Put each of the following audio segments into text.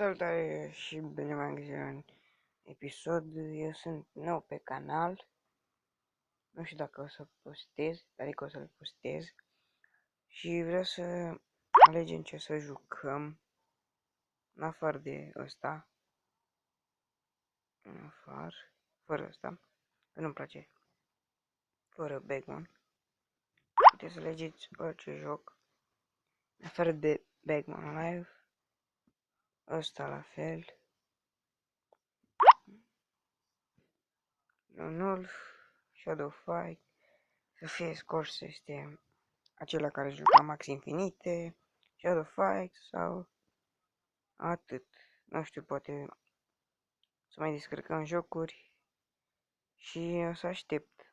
Salutare și bine v-am găsit la un episod. Eu sunt nou pe canal. Nu știu dacă o să postez, adică o să-l postez. Și vreau să alegem ce să jucăm. În afară de ăsta. În afară. Fără ăsta. Că nu-mi place. Fără Bagman. Puteți să alegeți orice joc. În afară de Bagman Live. Ăsta la fel. Lone-Wolf. Shadow Fight. Să fie scor să este acela care juca Max Infinite, Shadow Fight sau atât. Nu știu, poate să mai descărcăm jocuri și o să aștept.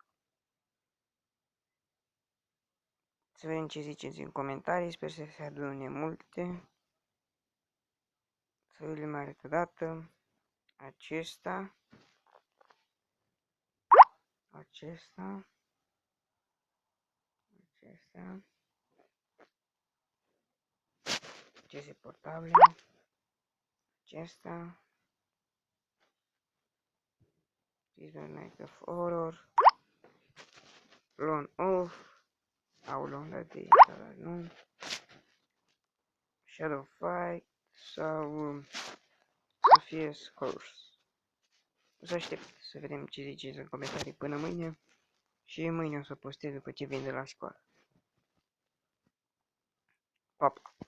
Să vedem ce ziceți în comentarii, sper să se adune multe. Să vi le mai arăt o dată. Acesta. Aceste portabile. Acesta. Night of Horror. Lone-Wolf. Aulă, am dat de instalat, nu? Shadow Fight sau să fie Scores. O să aștept să vedem ce ziceți în comentarii până mâine și mâine o să postez după ce vin de la școală. Pa, pa!